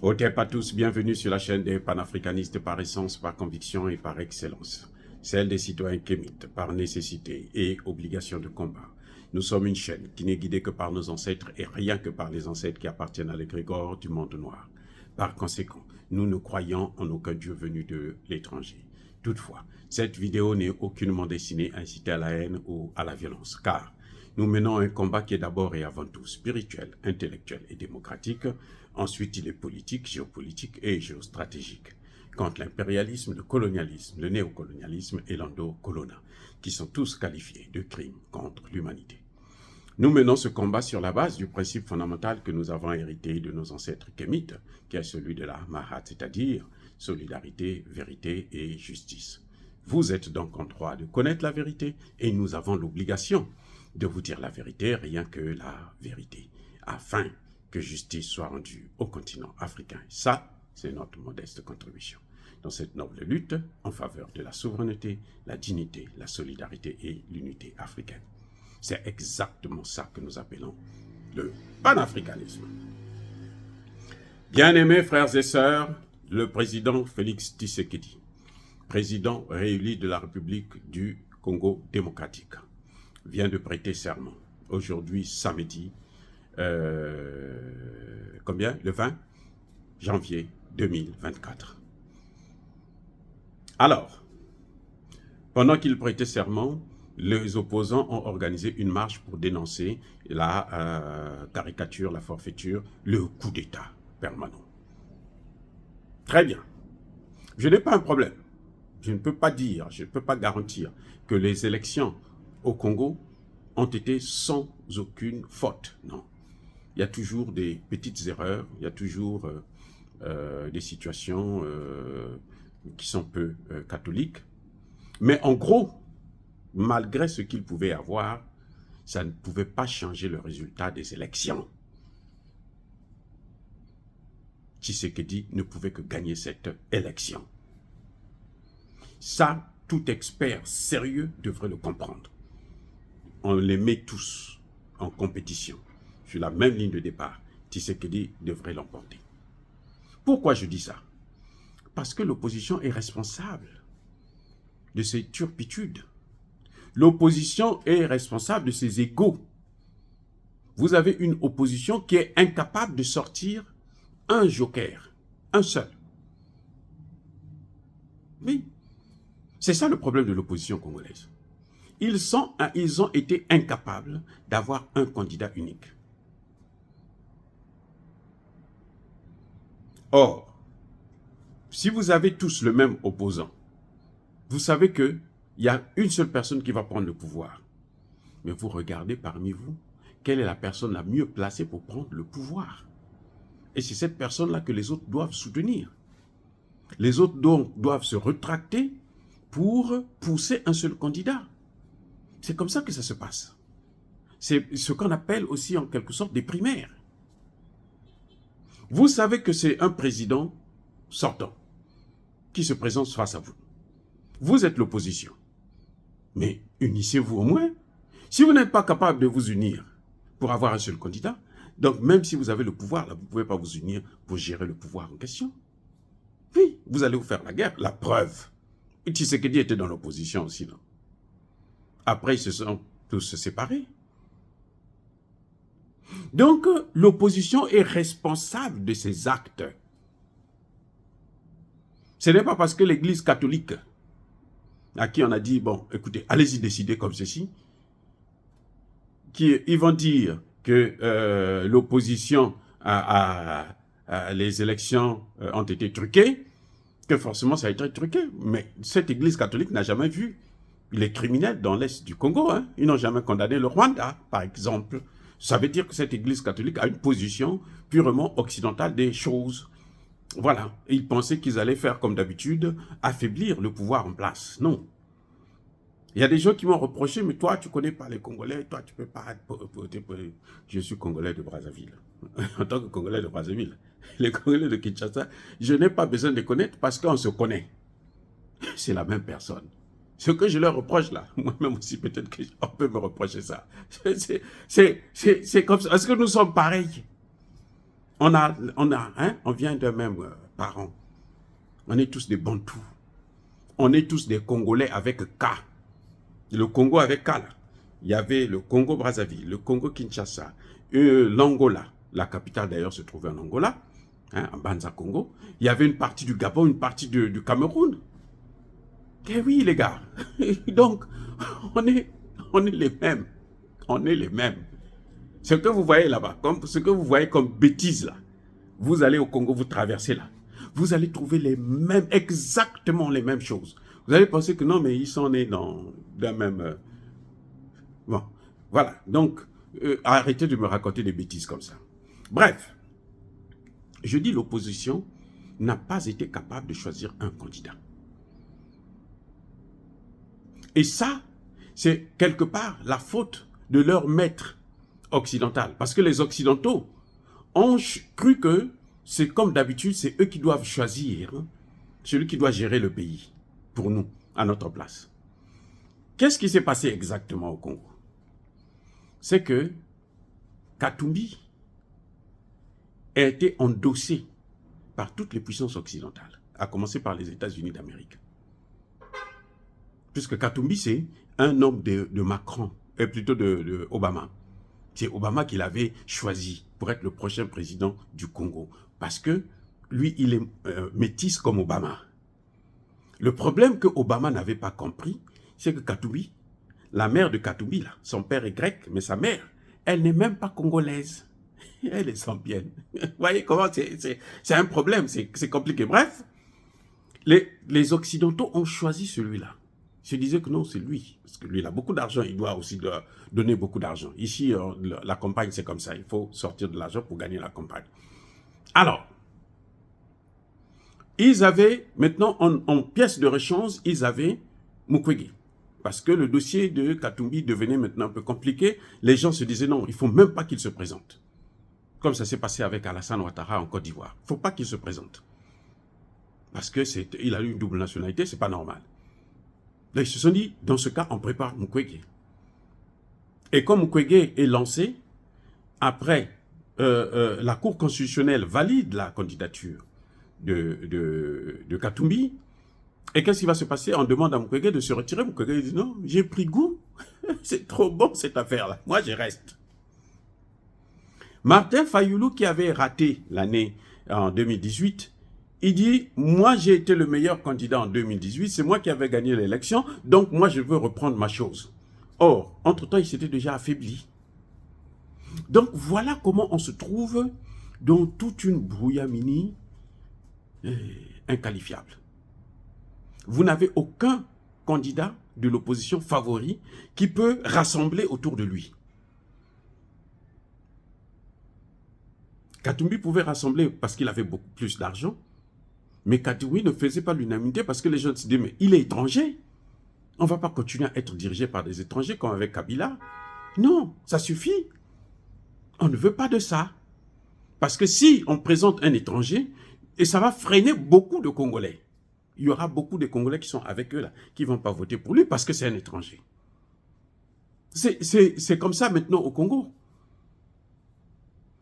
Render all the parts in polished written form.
Hotep à tous, bienvenue sur la chaîne des panafricanistes par essence, par conviction et par excellence. Celle des citoyens kémites, par nécessité et obligation de combat. Nous sommes une chaîne qui n'est guidée que par nos ancêtres et rien que par les ancêtres qui appartiennent à l'égrégore du monde noir. Par conséquent, nous ne croyons en aucun Dieu venu de l'étranger. Toutefois, cette vidéo n'est aucunement destinée à inciter à la haine ou à la violence, car nous menons un combat qui est d'abord et avant tout spirituel, intellectuel et démocratique. Ensuite, il est politique, géopolitique et géostratégique. Contre l'impérialisme, le colonialisme, le néocolonialisme et l'endocolona, qui sont tous qualifiés de crimes contre l'humanité. Nous menons ce combat sur la base du principe fondamental que nous avons hérité de nos ancêtres kémites, qui est celui de la Mahat, c'est-à-dire solidarité, vérité et justice. Vous êtes donc en droit de connaître la vérité et nous avons l'obligation de vous dire la vérité, rien que la vérité, afin que justice soit rendue au continent africain. Ça, c'est notre modeste contribution dans cette noble lutte en faveur de la souveraineté, la dignité, la solidarité et l'unité africaine. C'est exactement ça que nous appelons le panafricanisme. Bien-aimés frères et sœurs, le président Félix Tshisekedi, président réélu de la République du Congo démocratique, vient de prêter serment. Aujourd'hui, samedi, le 20 janvier 2024. Alors, pendant qu'il prêtait serment, les opposants ont organisé une marche pour dénoncer la caricature, la forfaiture, le coup d'État permanent. Très bien. Je n'ai pas un problème. Je ne peux pas dire, je ne peux pas garantir que les élections au Congo ont été sans aucune faute. Non. Il y a toujours des petites erreurs, il y a toujours des situations qui sont peu catholiques. Mais en gros, malgré ce qu'il pouvait avoir, ça ne pouvait pas changer le résultat des élections. Tshisekedi ne pouvait que gagner cette élection. Ça, tout expert sérieux devrait le comprendre. On les met tous en compétition. Sur la même ligne de départ, Tshisekedi devrait l'emporter. Pourquoi je dis ça? Parce que l'opposition est responsable de ses turpitudes. L'opposition est responsable de ses égos. Vous avez une opposition qui est incapable de sortir un joker, un seul. Oui, c'est ça le problème de l'opposition congolaise. Ils ont été incapables d'avoir un candidat unique. Or, si vous avez tous le même opposant, vous savez qu'il y a une seule personne qui va prendre le pouvoir. Mais vous regardez parmi vous, quelle est la personne la mieux placée pour prendre le pouvoir? Et c'est cette personne-là que les autres doivent soutenir. Les autres donc doivent se rétracter pour pousser un seul candidat. C'est comme ça que ça se passe. C'est ce qu'on appelle aussi en quelque sorte des primaires. Vous savez que c'est un président sortant qui se présente face à vous. Vous êtes l'opposition. Mais unissez-vous au moins. Si vous n'êtes pas capable de vous unir pour avoir un seul candidat, donc même si vous avez le pouvoir, là, vous ne pouvez pas vous unir pour gérer le pouvoir en question. Oui, vous allez vous faire la guerre. La preuve. Tshisekedi était dans l'opposition aussi, non? Après, ils se sont tous séparés. Donc, l'opposition est responsable de ses actes. Ce n'est pas parce que l'Église catholique, à qui on a dit, bon, écoutez, allez-y décider comme ceci, qu'ils vont dire que l'opposition les élections ont été truquées, que forcément ça a été truqué. Mais cette Église catholique n'a jamais vu les criminels dans l'Est du Congo. Hein. Ils n'ont jamais condamné le Rwanda, par exemple. Ça veut dire que cette Église catholique a une position purement occidentale des choses. Voilà. Et ils pensaient qu'ils allaient faire comme d'habitude, affaiblir le pouvoir en place. Non. Il y a des gens qui m'ont reproché, mais toi, tu ne connais pas les Congolais, toi, tu ne peux pas... Je suis Congolais de Brazzaville. En tant que Congolais de Brazzaville, les Congolais de Kinshasa, je n'ai pas besoin de les connaître parce qu'on se connaît. C'est la même personne. Ce que je leur reproche là, moi-même aussi, peut-être qu'on peut me reprocher ça. C'est comme ça. Est-ce que nous sommes pareils? on vient d'un même parent. On est tous des Bantous. On est tous des Congolais avec K. Le Congo avec K, là. Il y avait le Congo-Brazzaville, le Congo-Kinshasa, l'Angola. La capitale, d'ailleurs, se trouvait en Angola, en Banza-Congo. Il y avait une partie du Gabon, une partie du Cameroun. Eh oui, les gars. Donc, on est les mêmes. On est les mêmes. Ce que vous voyez là-bas, ce que vous voyez comme bêtises là, vous allez au Congo, vous traversez là, vous allez trouver exactement les mêmes choses. Vous allez penser que non, mais ils sont nés dans même... Bon, voilà. Donc, arrêtez de me raconter des bêtises comme ça. Bref, je dis l'opposition n'a pas été capable de choisir un candidat. Et ça, c'est quelque part la faute de leur maître occidental. Parce que les Occidentaux ont cru que c'est comme d'habitude, c'est eux qui doivent choisir celui qui doit gérer le pays pour nous, à notre place. Qu'est-ce qui s'est passé exactement au Congo? C'est que Katumbi a été endossé par toutes les puissances occidentales, à commencer par les États-Unis d'Amérique. Puisque Katumbi, c'est un homme de Macron, et plutôt de Obama. C'est Obama qui l'avait choisi pour être le prochain président du Congo. Parce que lui, il est métis comme Obama. Le problème que Obama n'avait pas compris, c'est que Katumbi, la mère de Katumbi, là, son père est grec, mais sa mère, elle n'est même pas congolaise. Elle est zambienne. Vous voyez comment c'est un problème, c'est compliqué. Bref, les Occidentaux ont choisi celui-là. Je disais que non, c'est lui. Parce que lui, il a beaucoup d'argent, il doit aussi donner beaucoup d'argent. Ici, la campagne, c'est comme ça. Il faut sortir de l'argent pour gagner la campagne. Alors, ils avaient, maintenant, en pièce de rechange, ils avaient Mukwege. Parce que le dossier de Katumbi devenait maintenant un peu compliqué. Les gens se disaient non, il ne faut même pas qu'il se présente. Comme ça s'est passé avec Alassane Ouattara en Côte d'Ivoire. Il ne faut pas qu'il se présente. Parce qu'il a eu une double nationalité, ce n'est pas normal. Là, ils se sont dit, dans ce cas, on prépare Mukwege. Et comme Mukwege est lancé, après, la Cour constitutionnelle valide la candidature de Katumbi. Et qu'est-ce qui va se passer? On demande à Mukwege de se retirer. Mukwege dit non, j'ai pris goût. C'est trop bon cette affaire-là. Moi, je reste. Martin Fayoulou, qui avait raté l'année en 2018, il dit, moi j'ai été le meilleur candidat en 2018, c'est moi qui avais gagné l'élection, donc moi je veux reprendre ma chose. Or, entre-temps, il s'était déjà affaibli. Donc voilà comment on se trouve dans toute une brouillamini inqualifiable. Vous n'avez aucun candidat de l'opposition favori qui peut rassembler autour de lui. Katumbi pouvait rassembler parce qu'il avait beaucoup plus d'argent, mais Katumbi ne faisait pas l'unanimité parce que les gens se disaient, mais il est étranger. On ne va pas continuer à être dirigé par des étrangers comme avec Kabila. Non, ça suffit. On ne veut pas de ça. Parce que si on présente un étranger, et ça va freiner beaucoup de Congolais. Il y aura beaucoup de Congolais qui sont avec eux là, qui ne vont pas voter pour lui parce que c'est un étranger. C'est comme ça maintenant au Congo.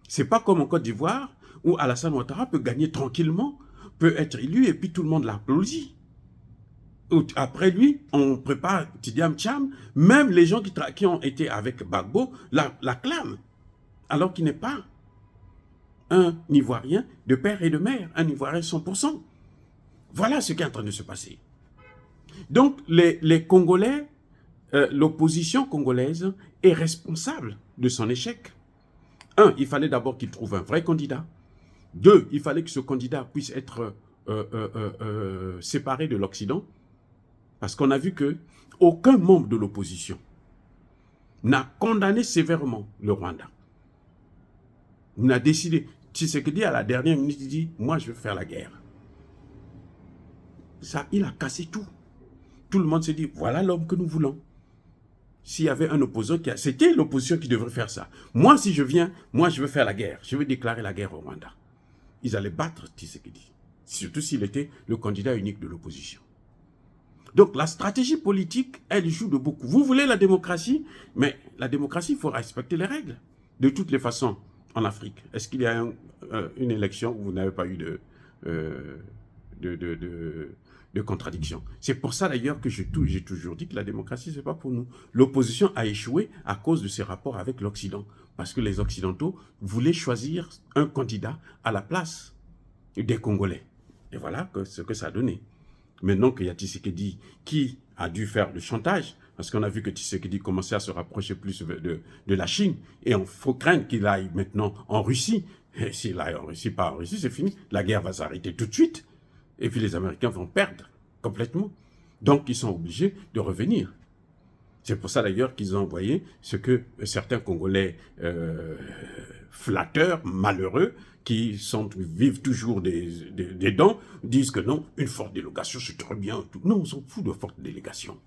C'est pas comme en Côte d'Ivoire où Alassane Ouattara peut gagner tranquillement, peut être élu et puis tout le monde l'applaudit. Après lui, on prépare Tidiam Tcham, même les gens qui ont été avec Gbagbo l'acclament, alors qu'il n'est pas un Ivoirien de père et de mère, un Ivoirien 100%. Voilà ce qui est en train de se passer. Donc les Congolais, l'opposition congolaise est responsable de son échec. Un, il fallait d'abord qu'il trouve un vrai candidat. Deux, il fallait que ce candidat puisse être séparé de l'Occident. Parce qu'on a vu qu'aucun membre de l'opposition n'a condamné sévèrement le Rwanda. On a décidé. Tshisekedi, à la dernière minute, il dit, moi je veux faire la guerre. Ça, il a cassé tout. Tout le monde s'est dit, voilà l'homme que nous voulons. S'il y avait un opposant c'était l'opposition qui devrait faire ça. Moi, si je viens, moi je veux faire la guerre. Je veux déclarer la guerre au Rwanda. Ils allaient battre Tshisekedi. Surtout s'il était le candidat unique de l'opposition. Donc la stratégie politique, elle joue de beaucoup. Vous voulez la démocratie, mais la démocratie, il faut respecter les règles. De toutes les façons, en Afrique? Est-ce qu'il y a une élection où vous n'avez pas eu de, de, de, de contradiction? C'est pour ça d'ailleurs que j'ai toujours dit que la démocratie, ce n'est pas pour nous. L'opposition a échoué à cause de ses rapports avec l'Occident. Parce que les Occidentaux voulaient choisir un candidat à la place des Congolais. Et voilà ce que ça a donné. Maintenant qu'il y a Tshisekedi qui a dû faire le chantage, parce qu'on a vu que Tshisekedi commençait à se rapprocher plus de la Chine, et il faut craindre qu'il aille maintenant en Russie. Et s'il aille en Russie, pas en Russie, c'est fini. La guerre va s'arrêter tout de suite. Et puis les Américains vont perdre complètement. Donc ils sont obligés de revenir. C'est pour ça d'ailleurs qu'ils ont envoyé ce que certains Congolais flatteurs, malheureux, qui vivent toujours des dents, disent que non, une forte délégation, c'est très bien. Tout. Non, on s'en fout de forte délégation.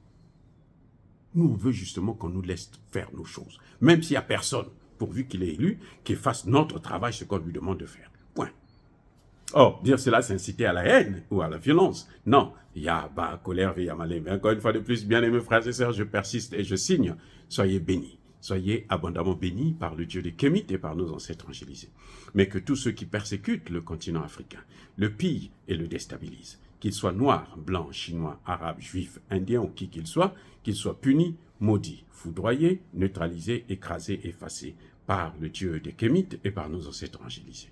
Nous, on veut justement qu'on nous laisse faire nos choses. Même s'il n'y a personne, pourvu qu'il est élu, qu'il fasse notre travail, ce qu'on lui demande de faire. Point. Or, dire cela, c'est inciter à la haine ou à la violence. Non, il y a colère, il y a malin. Mais encore une fois de plus, bien aimés frères et sœurs, je persiste et je signe. Soyez bénis. Soyez abondamment bénis par le Dieu des Kémites et par nos ancêtres angélisés. Mais que tous ceux qui persécutent le continent africain, le pillent et le déstabilisent, qu'ils soient noirs, blancs, chinois, arabes, juifs, indiens ou qui qu'ils soient punis, maudits, foudroyés, neutralisés, écrasés, effacés par le Dieu des Kémites et par nos ancêtres angélisés.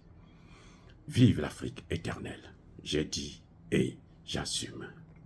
Vive l'Afrique éternelle, j'ai dit et j'assume.